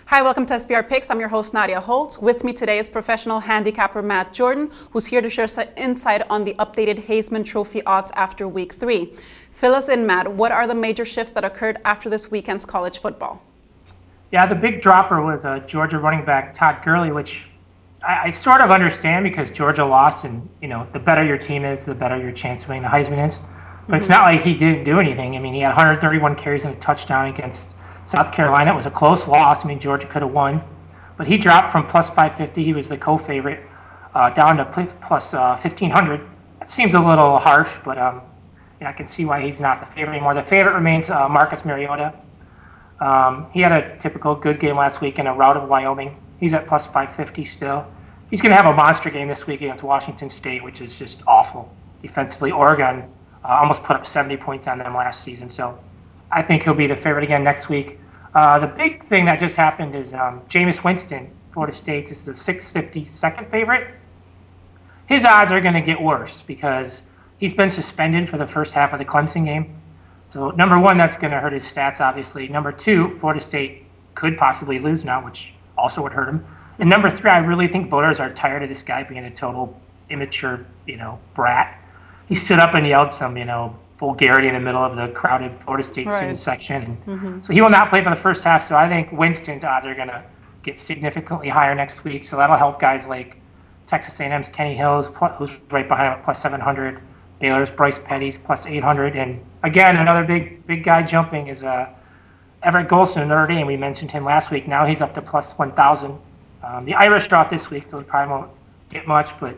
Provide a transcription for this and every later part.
Hi, welcome to SBR Picks. I'm your host, Nadia Holtz. With me today is professional handicapper Matt Jordan, who's here to share some insight on the updated Heisman Trophy odds after Week 3. Fill us in, Matt. What are the major shifts that occurred after this weekend's college football? Yeah, the big dropper was Georgia running back Todd Gurley, which I sort of understand because Georgia lost, and the better your team is, the better your chance of winning the Heisman is. But it's not like he didn't do anything. I mean, he had 131 carries and a touchdown against South Carolina. It was a close loss. I mean, Georgia could have won. But he dropped from plus 550, he was the co-favorite, down to plus 1,500. That seems a little harsh, but I can see why he's not the favorite anymore. The favorite remains Marcus Mariota. He had a typical good game last week in a rout of Wyoming. He's at plus 550 still. He's going to have a monster game this week against Washington State, which is just awful defensively. Oregon almost put up 70 points on them last season, so I think he'll be the favorite again next week. The big thing that just happened is Jameis Winston, Florida State, is the 650 second favorite. His odds are going to get worse because he's been suspended for the first half of the Clemson game. So, number one, that's going to hurt his stats, obviously. Number two, Florida State could possibly lose now, which also would hurt him. And number three, I really think voters are tired of this guy being a total immature, brat. He stood up and yelled some, vulgarity in the middle of the crowded Florida State student section. And so he will not play for the first half. So I think Winston's odds are going to get significantly higher next week. So that'll help guys like Texas A&M's Kenny Hills, who's right behind him at plus 700. Baylor's Bryce Petty's plus 800. And again, another big guy jumping is Everett Golson of Notre Dame. We mentioned him last week. Now he's up to plus 1,000. The Irish dropped this week, so he probably won't get much. But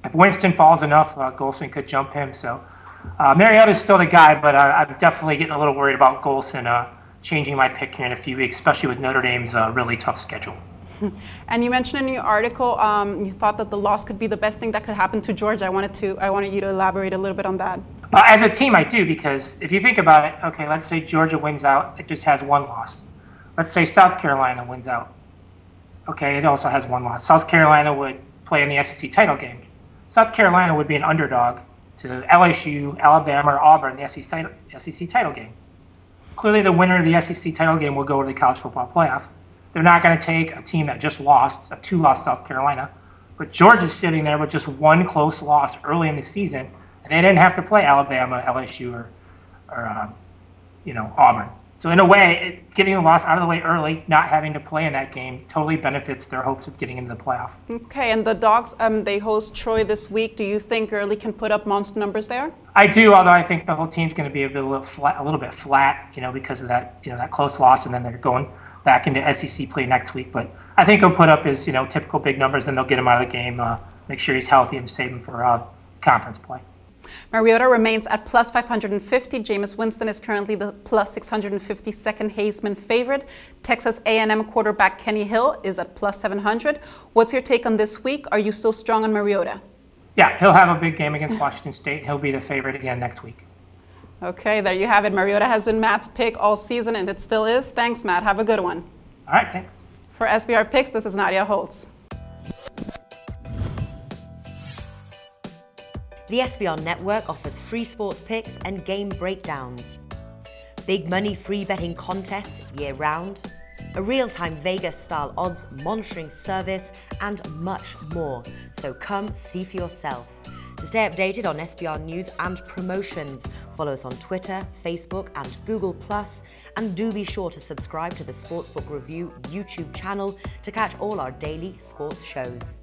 if Winston falls enough, Golson could jump him. So Mariota's still the guy, but I'm definitely getting a little worried about Golson changing my pick here in a few weeks, especially with Notre Dame's really tough schedule. And you mentioned in your article you thought that the loss could be the best thing that could happen to Georgia. I wanted you to elaborate a little bit on that. As a team, I do, because if you think about it, okay, let's say Georgia wins out, it just has one loss. Let's say South Carolina wins out. Okay, it also has one loss. South Carolina would play in the SEC title game. South Carolina would be an underdog to LSU, Alabama, or Auburn in the SEC title game. Clearly, the winner of the SEC title game will go to the college football playoff. They're not going to take a team that just lost, a two-loss South Carolina. But Georgia's sitting there with just one close loss early in the season, and they didn't have to play Alabama, LSU, or Auburn. So in a way, getting the loss out of the way early, not having to play in that game, totally benefits their hopes of getting into the playoff. Okay, and the Dogs, they host Troy this week. Do you think Gurley can put up monster numbers there? I do, although I think the whole team's going to be a little bit flat, because of that, that close loss, and then they're going back into SEC play next week. But I think he'll put up his, typical big numbers, and they'll get him out of the game, make sure he's healthy, and save him for conference play. Mariota remains at plus 550. Jameis Winston is currently the plus 652nd Heisman favorite. Texas A&M quarterback Kenny Hill is at plus 700. What's your take on this week? Are you still strong on Mariota? Yeah, he'll have a big game against Washington State. He'll be the favorite again next week. Okay, there you have it. Mariota has been Matt's pick all season, and it still is. Thanks, Matt. Have a good one. All right, thanks. For SBR Picks, this is Nadia Holtz. The SBR Network offers free sports picks and game breakdowns, big money free betting contests year-round, a real-time Vegas-style odds monitoring service, and much more. So come see for yourself. To stay updated on SBR news and promotions, follow us on Twitter, Facebook, and Google+, and do be sure to subscribe to the Sportsbook Review YouTube channel to catch all our daily sports shows.